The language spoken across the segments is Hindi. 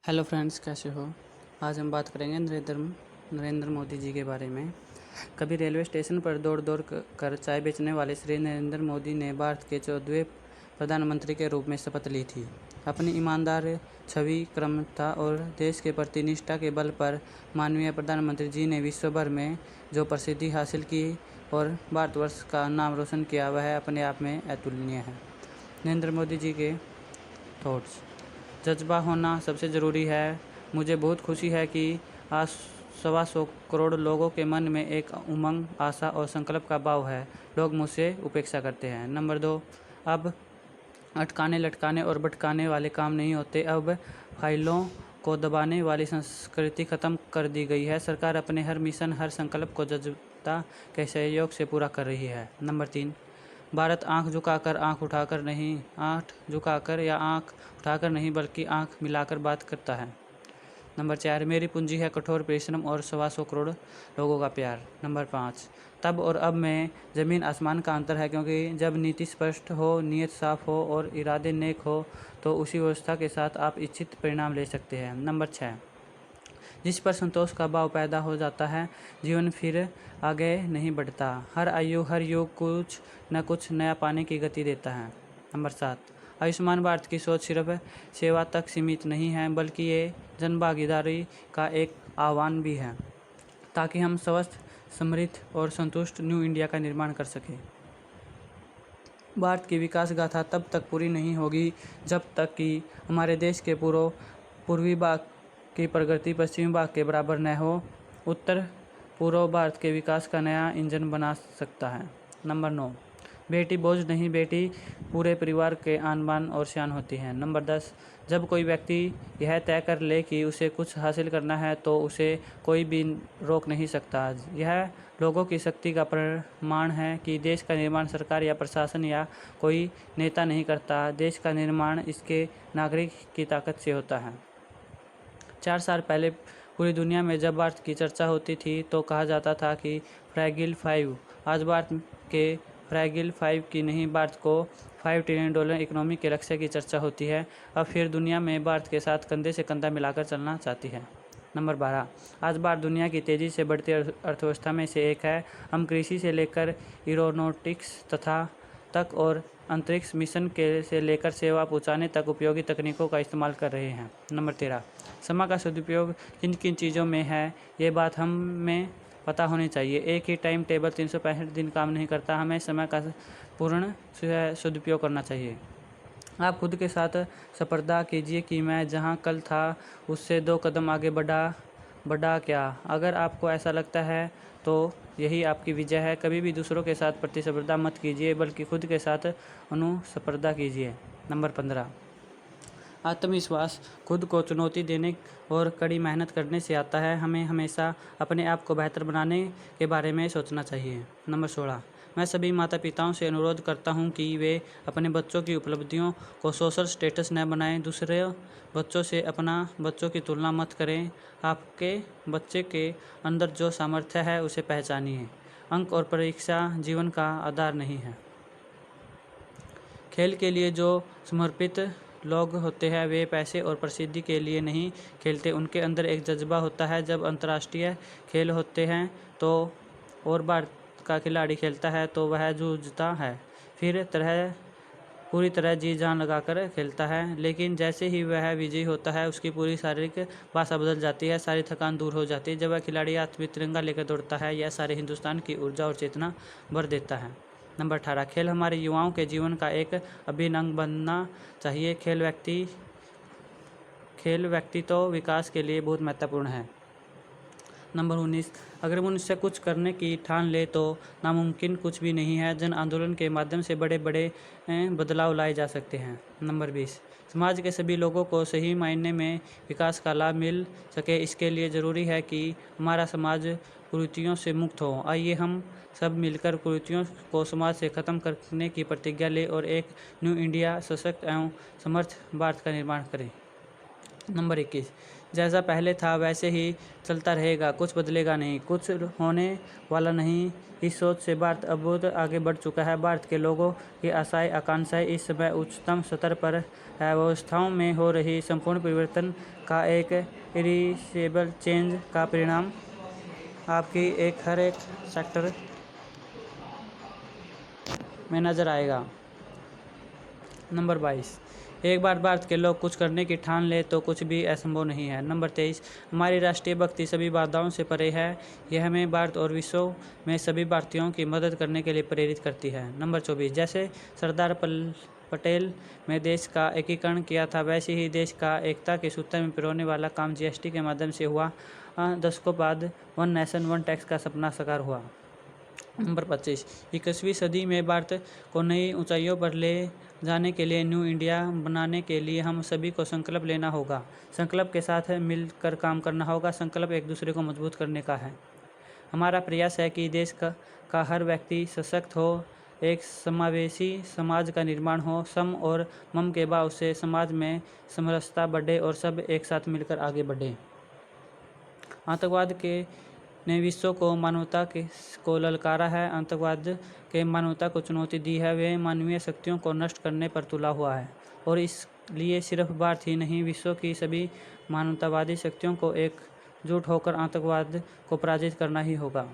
हेलो फ्रेंड्स, कैसे हो। आज हम बात करेंगे नरेंद्र मोदी जी के बारे में। कभी रेलवे स्टेशन पर दौड़ दौड़ कर चाय बेचने वाले श्री नरेंद्र मोदी ने भारत के 14वें प्रधानमंत्री के रूप में शपथ ली थी। अपनी ईमानदार छवि, क्रमता और देश के प्रति निष्ठा के बल पर माननीय प्रधानमंत्री जी ने विश्व भर में जो प्रसिद्धि हासिल की और भारतवर्ष का नाम रोशन किया, वह अपने आप में अतुलनीय है। नरेंद्र मोदी जी के थॉट्स। जज्बा होना सबसे ज़रूरी है। मुझे बहुत खुशी है कि आज 125 करोड़ लोगों के मन में एक उमंग, आशा और संकल्प का भाव है। लोग मुझसे उपेक्षा करते हैं। नंबर 2, अब अटकाने, लटकाने और भटकाने वाले काम नहीं होते। अब फाइलों को दबाने वाली संस्कृति खत्म कर दी गई है। सरकार अपने हर मिशन, हर संकल्प को जनता के सहयोग से पूरा कर रही है। नंबर 3, भारत आंख झुकाकर या आंख उठाकर नहीं, बल्कि आंख मिलाकर बात करता है। नंबर 4, मेरी पूंजी है कठोर परिश्रम और 125 करोड़ लोगों का प्यार। नंबर 5, तब और अब में ज़मीन आसमान का अंतर है, क्योंकि जब नीति स्पष्ट हो, नीयत साफ हो और इरादे नेक हो, तो उसी व्यवस्था के साथ आप इच्छित परिणाम ले सकते हैं। नंबर 6, जिस पर संतोष का भाव पैदा हो जाता है, जीवन फिर आगे नहीं बढ़ता। हर आयु, हर युग कुछ न कुछ नया पाने की गति देता है। नंबर 7, आयुष्मान भारत की सोच सिर्फ सेवा तक सीमित नहीं है, बल्कि ये जनभागीदारी का एक आह्वान भी है, ताकि हम स्वस्थ, समृद्ध और संतुष्ट न्यू इंडिया का निर्माण कर सकें। भारत की विकास गाथा तब तक पूरी नहीं होगी जब तक कि हमारे देश के पूर्वी भाग की प्रगति पश्चिमी भाग के बराबर न हो। उत्तर पूर्व भारत के विकास का नया इंजन बना सकता है। नंबर 9, बेटी बोझ नहीं, बेटी पूरे परिवार के आन बान और शान होती है। नंबर 10, जब कोई व्यक्ति यह तय कर ले कि उसे कुछ हासिल करना है, तो उसे कोई भी रोक नहीं सकता। यह लोगों की शक्ति का प्रमाण है कि देश का निर्माण सरकार या प्रशासन या कोई नेता नहीं करता। देश का निर्माण इसके नागरिक की ताकत से होता है। 4 साल पहले पूरी दुनिया में जब भारत की चर्चा होती थी, तो कहा जाता था कि फ्रैगिल 5। आज भारत के फ्रैगिल 5 की नहीं, भारत को $5 ट्रिलियन इकोनॉमी के लक्ष्य की चर्चा होती है। अब फिर दुनिया में भारत के साथ कंधे से कंधा मिलाकर चलना चाहती है। नंबर 12, आज भारत दुनिया की तेज़ी से बढ़ती अर्थव्यवस्था में से एक है। हम कृषि से लेकर एरोनॉटिक्स तक और अंतरिक्ष मिशन से लेकर सेवा पहुंचाने तक उपयोगी तकनीकों का इस्तेमाल कर रहे हैं। नंबर 13, समय का सदुपयोग किन किन चीज़ों में है, ये बात हमें पता होनी चाहिए। एक ही टाइम टेबल 365 दिन काम नहीं करता। हमें समय का पूर्ण सदुपयोग करना चाहिए। आप खुद के साथ स्पर्धा कीजिए कि मैं जहां कल था उससे 2 कदम आगे बढ़ा क्या। अगर आपको ऐसा लगता है तो यही आपकी विजय है। कभी भी दूसरों के साथ प्रतिस्पर्धा मत कीजिए, बल्कि खुद के साथ अनुस्पर्धा कीजिए। नंबर 15, आत्मविश्वास खुद को चुनौती देने और कड़ी मेहनत करने से आता है। हमें हमेशा अपने आप को बेहतर बनाने के बारे में सोचना चाहिए। नंबर 16, मैं सभी माता पिताओं से अनुरोध करता हूं कि वे अपने बच्चों की उपलब्धियों को सोशल स्टेटस न बनाएं। दूसरे बच्चों से बच्चों की तुलना मत करें। आपके बच्चे के अंदर जो सामर्थ्य है, उसे पहचानिए। अंक और परीक्षा जीवन का आधार नहीं है। खेल के लिए जो समर्पित लोग होते हैं, वे पैसे और प्रसिद्धि के लिए नहीं खेलते। उनके अंदर एक जज्बा होता है। जब अंतर्राष्ट्रीय खेल होते हैं और भारत का खिलाड़ी खेलता है, तो वह जूझता है, फिर पूरी तरह जी जान लगाकर खेलता है। लेकिन जैसे ही वह विजयी होता है, उसकी पूरी शारीरिक भाषा बदल जाती है, सारी थकान दूर हो जाती है। जब वह खिलाड़ी हाथ में तिरंगा लेकर दौड़ता है, यह सारे हिंदुस्तान की ऊर्जा और चेतना भर देता है। नंबर 18, खेल हमारे युवाओं के जीवन का एक अभिन्न अंग बनना चाहिए। खेल व्यक्तित्व विकास के लिए बहुत महत्वपूर्ण है। नंबर 19, अगर मनुष्य कुछ करने की ठान ले तो नामुमकिन कुछ भी नहीं है। जन आंदोलन के माध्यम से बड़े बड़े बदलाव लाए जा सकते हैं। नंबर 20, समाज के सभी लोगों को सही मायने में विकास का लाभ मिल सके, इसके लिए ज़रूरी है कि हमारा समाज कुरीतियों से मुक्त हो। आइए हम सब मिलकर कुरीतियों को समाज से ख़त्म करने की प्रतिज्ञा लें और एक न्यू इंडिया, सशक्त एवं समर्थ भारत का निर्माण करें। नंबर 21, जैसा पहले था वैसे ही चलता रहेगा, कुछ बदलेगा नहीं, कुछ होने वाला नहीं। इस सोच से भारत अब बहुत आगे बढ़ चुका है। भारत के लोगों की आशाएं आकांक्षाएं इस समय उच्चतम स्तर पर है। व्यवस्थाओं में हो रही संपूर्ण परिवर्तन का एक इरिवर्सिबल चेंज का परिणाम आपकी हर एक सेक्टर में नजर आएगा। नंबर 22, एक बार भारत के लोग कुछ करने की ठान ले तो कुछ भी असंभव नहीं है। नंबर 23, हमारी राष्ट्रीय भक्ति सभी बाधाओं से परे है। यह हमें भारत और विश्व में सभी भारतीयों की मदद करने के लिए प्रेरित करती है। नंबर 24, जैसे सरदार पटेल में देश का एकीकरण किया था, वैसे ही देश का एकता के सूत्र में पिरोने वाला काम जीएसटी के माध्यम से हुआ। दशकों बाद वन नेशन वन टैक्स का सपना साकार हुआ। नंबर 25, 21वीं सदी में भारत को नई ऊंचाइयों पर ले जाने के लिए न्यू इंडिया बनाने के लिए हम सभी को संकल्प लेना होगा। संकल्प के साथ मिलकर काम करना होगा। संकल्प एक दूसरे को मजबूत करने का है। हमारा प्रयास है कि देश का हर व्यक्ति सशक्त हो, एक समावेशी समाज का निर्माण हो, सम और मम के भाव से समाज में समरसता बढ़े और सब एक साथ मिलकर आगे बढ़े। आतंकवाद ने विश्व को मानवता को ललकारा है। आतंकवाद के मानवता को चुनौती दी है। वे मानवीय शक्तियों को नष्ट करने पर तुला हुआ है और इसलिए सिर्फ भारत ही नहीं, विश्व की सभी मानवतावादी शक्तियों को एकजुट होकर आतंकवाद को पराजित करना ही होगा।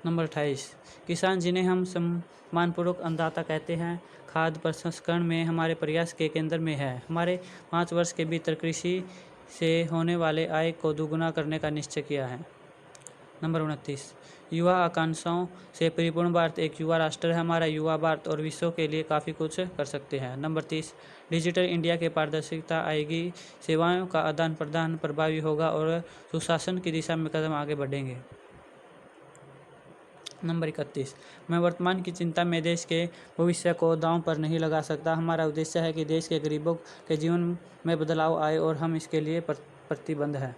नंबर 28, किसान जिन्हें हम सम्मानपूर्वक अन्नदाता कहते हैं, खाद्य प्रसंस्करण में हमारे प्रयास के केंद्र में है। हमारे 5 वर्ष के भीतर कृषि से होने वाले आय को दोगुना करने का निश्चय किया है। नंबर 29, युवा आकांक्षाओं से परिपूर्ण भारत एक युवा राष्ट्र है। हमारा युवा भारत और विश्व के लिए काफ़ी कुछ कर सकते हैं। नंबर 30, डिजिटल इंडिया के पारदर्शिता आएगी, सेवाओं का आदान प्रदान प्रभावी होगा और सुशासन की दिशा में कदम आगे बढ़ेंगे। नंबर 31, मैं वर्तमान की चिंता में देश के भविष्य को दांव पर नहीं लगा सकता। हमारा उद्देश्य है कि देश के गरीबों के जीवन में बदलाव आए और हम इसके लिए प्रतिबद्ध हैं।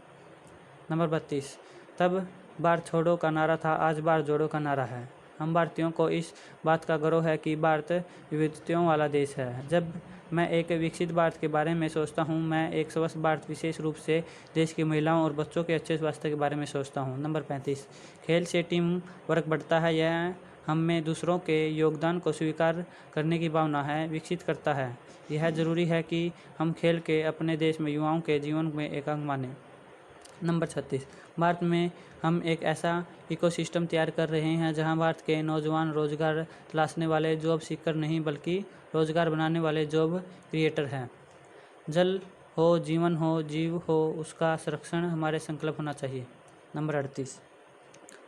नंबर 32, तब भारत छोड़ो का नारा था, आज भारत जोड़ो का नारा है। हम भारतीयों को इस बात का गर्व है कि भारत विविधताओं वाला देश है। जब मैं एक विकसित भारत के बारे में सोचता हूँ, मैं एक स्वस्थ भारत, विशेष रूप से देश की महिलाओं और बच्चों के अच्छे स्वास्थ्य के बारे में सोचता हूँ। नंबर 35, खेल से टीम वर्क बढ़ता है। यह हम में दूसरों के योगदान को स्वीकार करने की भावना है, विकसित करता है। यह जरूरी है कि हम खेल के अपने देश में युवाओं के जीवन में एक अंग मानें। नंबर 36, भारत में हम एक ऐसा इकोसिस्टम तैयार कर रहे हैं जहां भारत के नौजवान रोजगार तलाशने वाले जॉब सीकर नहीं बल्कि रोजगार बनाने वाले जॉब क्रिएटर हैं। जल हो, जीवन हो, जीव हो, उसका संरक्षण हमारे संकल्प होना चाहिए। नंबर 38,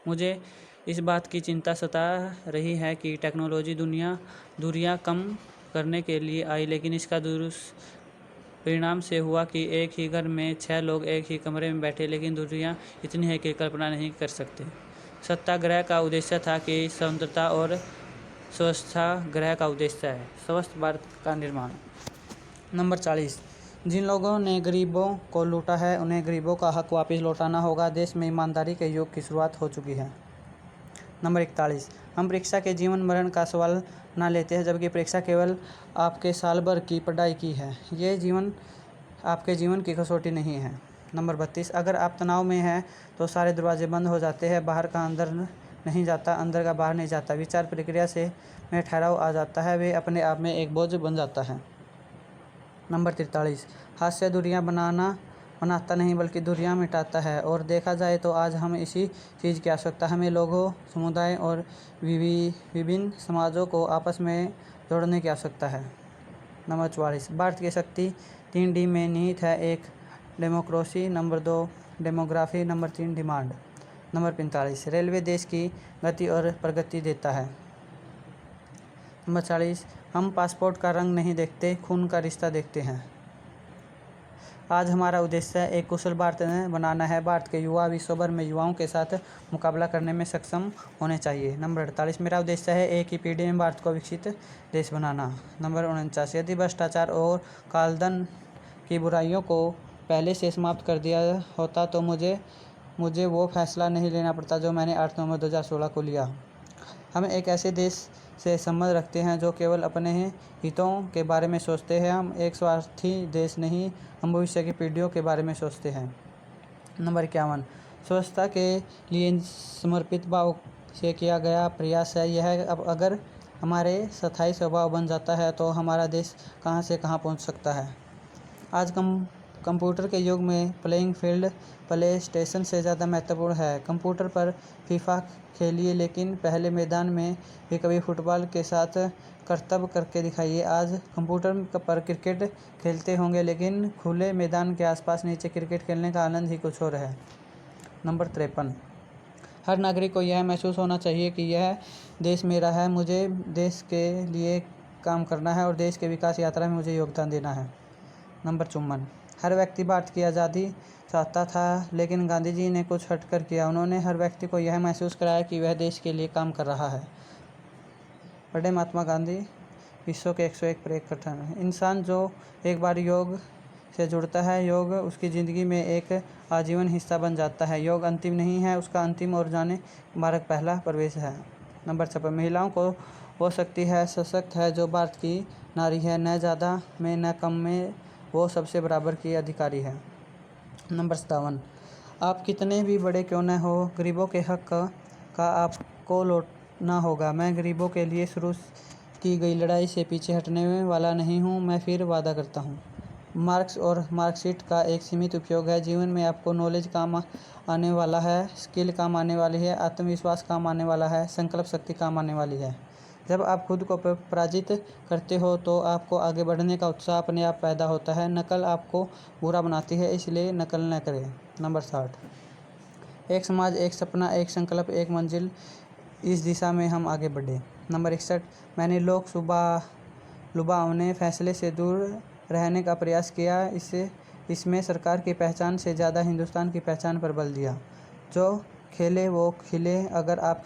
मुझे इस बात की चिंता सता रही है कि टेक्नोलॉजी दूरियां कम करने के लिए आई, लेकिन इसका दुष्परिणाम से हुआ कि एक ही घर में 6 लोग एक ही कमरे में बैठे, लेकिन दूरियां इतनी है कि कल्पना नहीं कर सकते। सत्याग्रह का उद्देश्य था कि स्वतंत्रता और स्वच्छाग्रह का उद्देश्य है स्वस्थ भारत का निर्माण। नंबर 40, जिन लोगों ने गरीबों को लूटा है उन्हें गरीबों का हक वापस लौटाना होगा। देश में ईमानदारी के युग की शुरुआत हो चुकी है। नंबर 41, हम परीक्षा के जीवन मरण का सवाल ना लेते हैं, जबकि परीक्षा केवल आपके साल भर की पढ़ाई की है। ये जीवन आपके जीवन की कसौटी नहीं है। नंबर 32, अगर आप तनाव में हैं तो सारे दरवाजे बंद हो जाते हैं, बाहर का अंदर नहीं जाता, अंदर का बाहर नहीं जाता, विचार प्रक्रिया से में ठहराव आ जाता है, वे अपने आप में एक बोझ बन जाता है। नंबर 43, हास्य दूरियां बनाता नहीं बल्कि दूरियां मिटाता है, और देखा जाए तो आज हम इसी चीज़ की आवश्यकता, हमें लोगों, समुदाय और विभिन्न समाजों को आपस में जोड़ने की आवश्यकता है। नंबर 44, भारत की शक्ति 3D में निहित है। 1, democracy, number 2, demography, number 3, demand. Number 45, railway देश की गति और प्रगति देता है। नंबर 40, हम पासपोर्ट का रंग नहीं देखते, खून का रिश्ता देखते हैं। आज हमारा उद्देश्य एक कुशल भारत बनाना है। भारत के युवा विश्व भर में युवाओं के साथ मुकाबला करने में सक्षम होने चाहिए। नंबर 48, मेरा उद्देश्य है एक ही पीढ़ी में भारत को विकसित देश बनाना। नंबर 49, यदि भ्रष्टाचार और कालेधन की बुराइयों को पहले से समाप्त कर दिया होता तो मुझे वो फैसला नहीं लेना पड़ता जो मैंने 8 नवंबर 2016 को लिया। हम एक ऐसे देश से संबंध रखते हैं, जो केवल अपने हितों के बारे में सोचते हैं। हम एक स्वार्थी देश नहीं, हम भविष्य की पीढ़ियों के बारे में सोचते हैं। नंबर 51 स्वच्छता के लिए समर्पित भाव से किया गया प्रयास है। यह अब अगर हमारे स्थायी स्वभाव बन जाता है तो हमारा देश कहां से कहां पहुंच सकता है। आज कंप्यूटर के युग में प्लेइंग फील्ड प्ले स्टेशन से ज़्यादा महत्वपूर्ण है। कंप्यूटर पर फीफा खेलिए, लेकिन पहले मैदान में भी कभी फुटबॉल के साथ करतब करके दिखाइए। आज कंप्यूटर पर क्रिकेट खेलते होंगे, लेकिन खुले मैदान के आसपास नीचे क्रिकेट खेलने का आनंद ही कुछ और है। नंबर 53 हर नागरिक को यह महसूस होना चाहिए कि यह देश मेरा है, मुझे देश के लिए काम करना है और देश के विकास यात्रा में मुझे योगदान देना है। नंबर 54 हर व्यक्ति भारत की आज़ादी चाहता था, लेकिन गांधी जी ने कुछ हटकर किया। उन्होंने हर व्यक्ति को यह महसूस कराया कि वह देश के लिए काम कर रहा है। पढ़े महात्मा गांधी। विश्व के 101 परिवर्तन। इंसान जो एक बार योग से जुड़ता है, योग उसकी ज़िंदगी में एक आजीवन हिस्सा बन जाता है। योग अंतिम नहीं है, उसका अंतिम और जाने मार्ग पहला प्रवेश है। नंबर 56 महिलाओं को वो शक्ति है, सशक्त है जो भारत की नारी है, न ज़्यादा में न कम में, वो सबसे बराबर की अधिकारी है। नंबर 57 आप कितने भी बड़े क्यों न हो, गरीबों के हक का आपको लौटना होगा। मैं गरीबों के लिए शुरू की गई लड़ाई से पीछे हटने वाला नहीं हूँ। मैं फिर वादा करता हूँ। मार्क्स और मार्कशीट का एक सीमित उपयोग है। जीवन में आपको नॉलेज काम आने वाला है, स्किल काम आने वाली है, आत्मविश्वास काम आने वाला है, संकल्प शक्ति काम आने वाली है। जब आप खुद को पराजित करते हो तो आपको आगे बढ़ने का उत्साह अपने आप पैदा होता है। नकल आपको बुरा बनाती है, इसलिए नकल न करें। नंबर 60 एक समाज, एक सपना, एक संकल्प, एक मंजिल, इस दिशा में हम आगे बढ़े। नंबर 61 मैंने लोक लुभावने फैसले से दूर रहने का प्रयास किया। इसमें सरकार की पहचान से ज़्यादा हिंदुस्तान की पहचान पर बल दिया। जो खेले वो खिले। अगर आप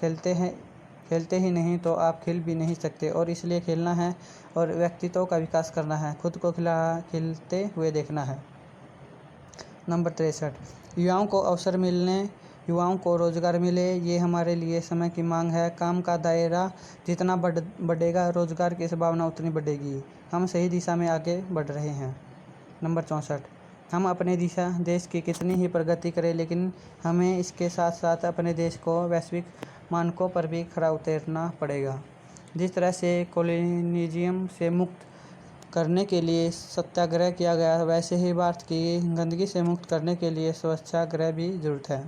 खेलते ही नहीं तो आप खिल भी नहीं सकते, और इसलिए खेलना है और व्यक्तित्व का विकास करना है, खुद को खिलते हुए देखना है। नंबर 63 युवाओं को अवसर मिलने, युवाओं को रोजगार मिले, ये हमारे लिए समय की मांग है। काम का दायरा जितना बढ़ेगा, रोजगार की संभावना उतनी बढ़ेगी। हम सही दिशा में आगे बढ़ रहे हैं। नंबर 64 हम अपने देश की कितनी ही प्रगति करें, लेकिन हमें इसके साथ साथ अपने देश को वैश्विक मानकों पर भी खरा उतरना पड़ेगा। जिस तरह से कॉलोनियलिज्म से मुक्त करने के लिए सत्याग्रह किया गया, वैसे ही भारत की गंदगी से मुक्त करने के लिए स्वच्छाग्रह भी जरूरत है।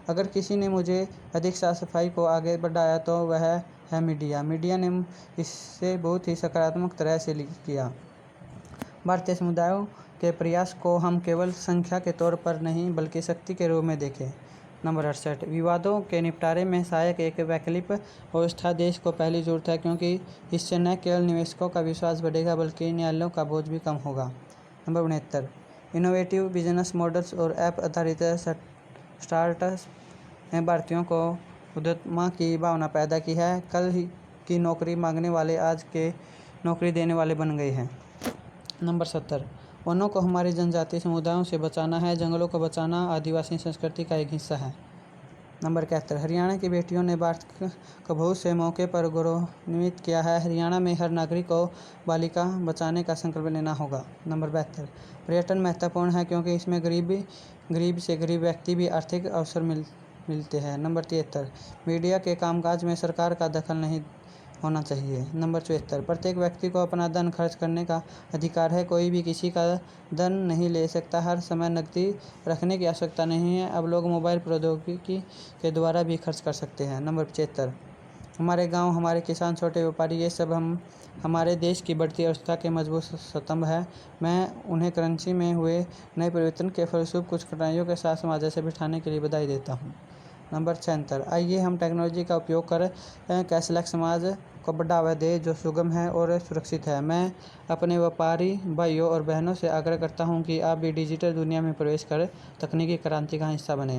अगर किसी ने मुझे अधिक साफ सफाई को आगे बढ़ाया तो वह है मीडिया। मीडिया ने इससे बहुत ही सकारात्मक तरह से किया। भारतीय समुदायों के प्रयास को हम केवल संख्या के तौर पर नहीं बल्कि शक्ति के रूप में देखें। नंबर 68 विवादों के निपटारे में सहायक एक वैकल्पिक व्यवस्था देश को पहली जरूरत है, क्योंकि इससे न केवल निवेशकों का विश्वास बढ़ेगा बल्कि न्यायालयों का बोझ भी कम होगा। नंबर 69 इनोवेटिव बिजनेस मॉडल्स और ऐप आधारित स्टार्टअप्स ने भारतीयों को उद्यमिता की भावना पैदा की है। कल की नौकरी मांगने वाले आज के नौकरी देने वाले बन गए हैं। नंबर 70 वनों को हमारे जनजातीय समुदायों से बचाना है। जंगलों को बचाना आदिवासी संस्कृति का एक हिस्सा है। नंबर 71 हरियाणा की बेटियों ने भारत को बहुत से मौके पर गौरवान्वित किया है। हरियाणा में हर नागरिक को बालिका बचाने का संकल्प लेना होगा। नंबर 72 पर्यटन महत्वपूर्ण है, क्योंकि इसमें गरीब से गरीब व्यक्ति भी आर्थिक अवसर मिलते हैं। नंबर 73 मीडिया के कामकाज में सरकार का दखल नहीं होना चाहिए। नंबर 74 प्रत्येक व्यक्ति को अपना धन खर्च करने का अधिकार है। कोई भी किसी का धन नहीं ले सकता। हर समय नकदी रखने की आवश्यकता नहीं है। अब लोग मोबाइल प्रौद्योगिकी के द्वारा भी खर्च कर सकते हैं। नंबर 75 हमारे गांव, हमारे किसान, छोटे व्यापारी, ये सब हमारे देश की बढ़ती अर्थव्यवस्था के मजबूत स्तंभ है। मैं उन्हें करेंसी में हुए नए परिवर्तन के फलस्वरूप कुछ कठिनाइयों के साथ सामंजस्य बिठाने के लिए बधाई देता हूँ। नंबर 76 आइए हम टेक्नोलॉजी का उपयोग कर कैशलेस समाज को बढ़ावा दें जो सुगम है और सुरक्षित है। मैं अपने व्यापारी भाइयों और बहनों से आग्रह करता हूं कि आप भी डिजिटल दुनिया में प्रवेश कर तकनीकी क्रांति का हिस्सा बने।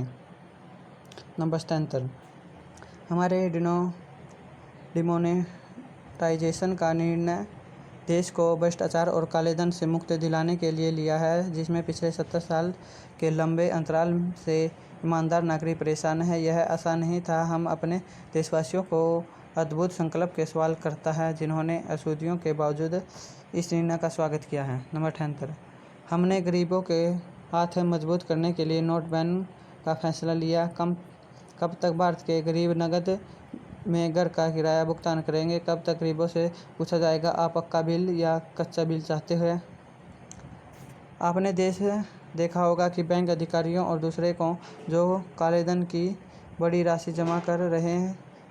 नंबर 77 हमारे डिमोनेटाइजेशन का निर्णय देश को भ्रष्टाचार और काले धन से मुक्त दिलाने के लिए लिया है, जिसमें पिछले 70 साल के लंबे अंतराल से ईमानदार नागरिक परेशान है। यह आसान नहीं था। हम अपने देशवासियों को अद्भुत संकल्प के सवाल करता है जिन्होंने असूदियों के बावजूद इस निर्णय का स्वागत किया है। नंबर 73, हमने गरीबों के हाथ मजबूत करने के लिए नोट बैन का फैसला लिया। कब तक भारत के गरीब नकद में घर का किराया भुगतान करेंगे? कब तक गरीबों से पूछा जाएगा आप पक्का बिल या कच्चा बिल चाहते हैं? आपने देखा होगा कि बैंक अधिकारियों और दूसरे को जो कालेधन की बड़ी राशि जमा कर रहे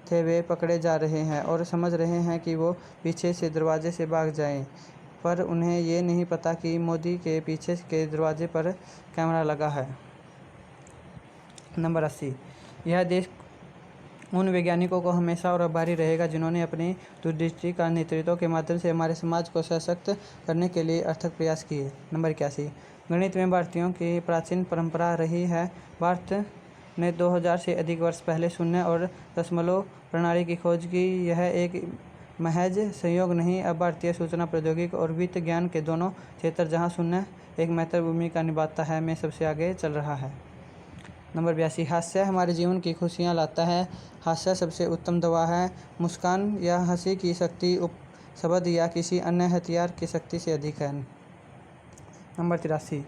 थे वे पकड़े जा रहे हैं और समझ रहे हैं कि वो पीछे से दरवाजे से भाग जाएं, पर उन्हें ये नहीं पता कि मोदी के पीछे के दरवाजे पर कैमरा लगा है। नंबर 80, यह देश उन वैज्ञानिकों को हमेशा और आभारी रहेगा जिन्होंने अपनी दूरदृष्टि का नेतृत्व के माध्यम से हमारे समाज को सशक्त करने के लिए अथक प्रयास किए। नंबर 81, गणित में भारतीयों की प्राचीन परंपरा रही है। भारत ने 2000 से अधिक वर्ष पहले शून्य और दशमलव प्रणाली की खोज की। यह एक महज संयोग नहीं, अब भारतीय सूचना प्रौद्योगिकी और वित्त ज्ञान के दोनों क्षेत्र जहां शून्य एक महत्वपूर्ण भूमिका निभाता है में सबसे आगे चल रहा है। नंबर 82, हास्य हमारे जीवन की खुशियाँ लाता है। हास्य सबसे उत्तम दवा है। मुस्कान या हंसी की शक्ति शब्द या किसी अन्य हथियार की शक्ति से अधिक है। नंबर 83,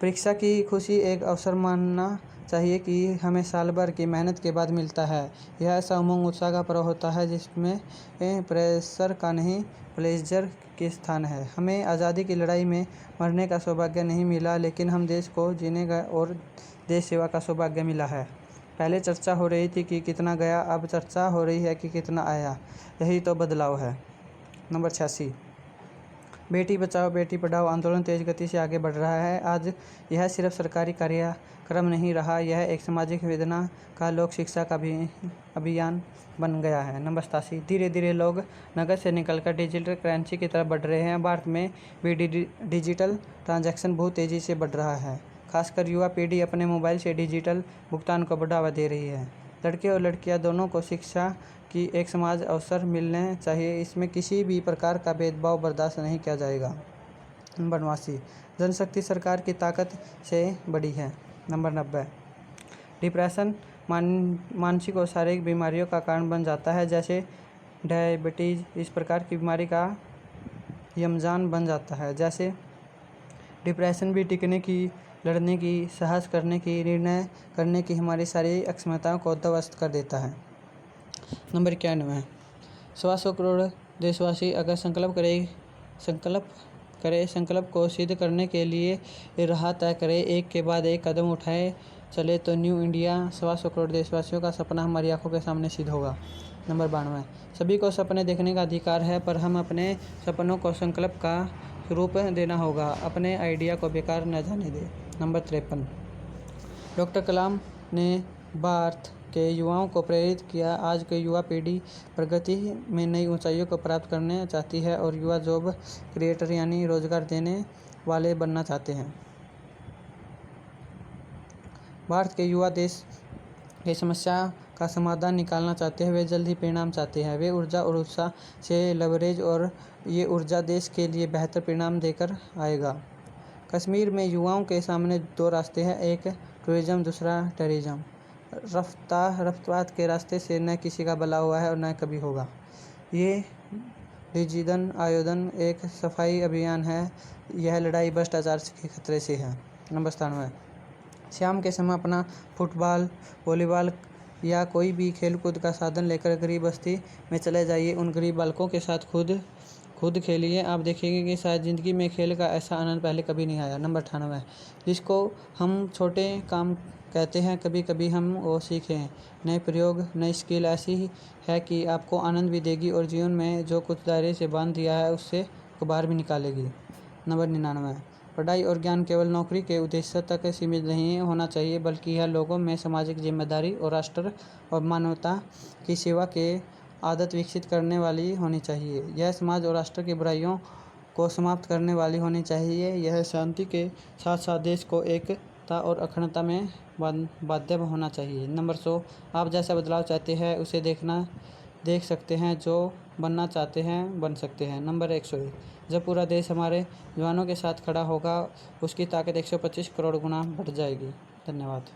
परीक्षा की खुशी एक अवसर मानना चाहिए कि हमें साल भर की मेहनत के बाद मिलता है। यह ऐसा उमंग उत्साह का पर्व होता है जिसमें प्रेशर का नहीं प्लेजर के स्थान है। हमें आज़ादी की लड़ाई में मरने का सौभाग्य नहीं मिला, लेकिन हम देश को जीने का और देश सेवा का सौभाग्य मिला है। पहले चर्चा हो रही थी कि कितना गया, अब चर्चा हो रही है कि कितना आया। यही तो बदलाव है। नंबर 86, बेटी बचाओ बेटी पढ़ाओ आंदोलन तेज गति से आगे बढ़ रहा है। आज यह सिर्फ सरकारी कार्यक्रम नहीं रहा, यह एक सामाजिक वेदना का लोक शिक्षा का भी अभियान बन गया है। नंबर 87, धीरे धीरे लोग नकद से निकलकर डिजिटल करेंसी की तरफ बढ़ रहे हैं। भारत में भी डिजिटल ट्रांजैक्शन बहुत तेज़ी से बढ़ रहा है। खासकर युवा पीढ़ी अपने मोबाइल से डिजिटल भुगतान को बढ़ावा दे रही है। लड़के और लड़कियां दोनों को शिक्षा की एक समाज अवसर मिलने चाहिए। इसमें किसी भी प्रकार का भेदभाव बर्दाश्त नहीं किया जाएगा। नंबर 89, जनशक्ति सरकार की ताकत से बड़ी है। नंबर 90, डिप्रेशन मानसिक और शारीरिक बीमारियों का कारण बन जाता है, जैसे डायबिटीज़ इस प्रकार की बीमारी का यमजान बन जाता है। जैसे डिप्रेशन भी टिकने की, लड़ने की, साहस करने की, निर्णय करने की हमारी सारी अक्षमताओं को ध्वस्त कर देता है। नंबर 91, 125 करोड़ देशवासी अगर संकल्प को सिद्ध करने के लिए राह तय करें, एक के बाद एक कदम उठाए चले, तो न्यू इंडिया 125 करोड़ देशवासियों का सपना हमारी आंखों के सामने सिद्ध होगा। नंबर 92, सभी को सपने देखने का अधिकार है, पर हम अपने सपनों को संकल्प का रूप देना होगा। अपने आइडिया को बेकार न जाने दें। नंबर 53, डॉक्टर कलाम ने भारत के युवाओं को प्रेरित किया। आज की युवा पीढ़ी प्रगति में नई ऊंचाइयों को प्राप्त करना चाहती है और युवा जॉब क्रिएटर यानी रोजगार देने वाले बनना चाहते हैं। भारत के युवा देश की समस्या का समाधान निकालना चाहते हैं। वे जल्द ही परिणाम चाहते हैं। वे ऊर्जा और उत्साह से लबरेज और ये ऊर्जा देश के लिए बेहतर परिणाम देकर आएगा। कश्मीर में युवाओं के सामने दो रास्ते हैं, एक टूरिज्म, दूसरा टेररिज्म। रफ्तार के रास्ते से न किसी का भला हुआ है और न कभी होगा। ये डिजिटल आयोजन एक सफाई अभियान है। यह लड़ाई भ्रष्टाचार के खतरे से है। नंबर 97, शाम के समय अपना फुटबॉल, वॉलीबॉल या कोई भी खेलकूद का साधन लेकर गरीब बस्ती में चले जाइए। उन गरीब बालकों के साथ खुद खेलिए। आप देखेंगे कि शायद ज़िंदगी में खेल का ऐसा आनंद पहले कभी नहीं आया। नंबर 98, जिसको हम छोटे काम कहते हैं, कभी कभी हम वो सीखें। नए प्रयोग, नई स्किल ऐसी है कि आपको आनंद भी देगी और जीवन में जो कुछ दायरे से बांध दिया है उससे को बाहर भी निकालेगी। नंबर 99, पढ़ाई और ज्ञान केवल नौकरी के उद्देश्य तक सीमित नहीं होना चाहिए, बल्कि यह लोगों में सामाजिक जिम्मेदारी और राष्ट्र और मानवता की सेवा के आदत विकसित करने वाली होनी चाहिए। यह समाज और राष्ट्र की बुराइयों को समाप्त करने वाली होनी चाहिए। यह शांति के साथ साथ देश को एकता और अखंडता में बाध्य होना चाहिए। नंबर 100, आप जैसा बदलाव चाहते हैं उसे देख सकते हैं, जो बनना चाहते हैं बन सकते हैं। नंबर 101, जब पूरा देश हमारे जवानों के साथ खड़ा होगा उसकी ताकत 125 करोड़ गुना बढ़ जाएगी। धन्यवाद।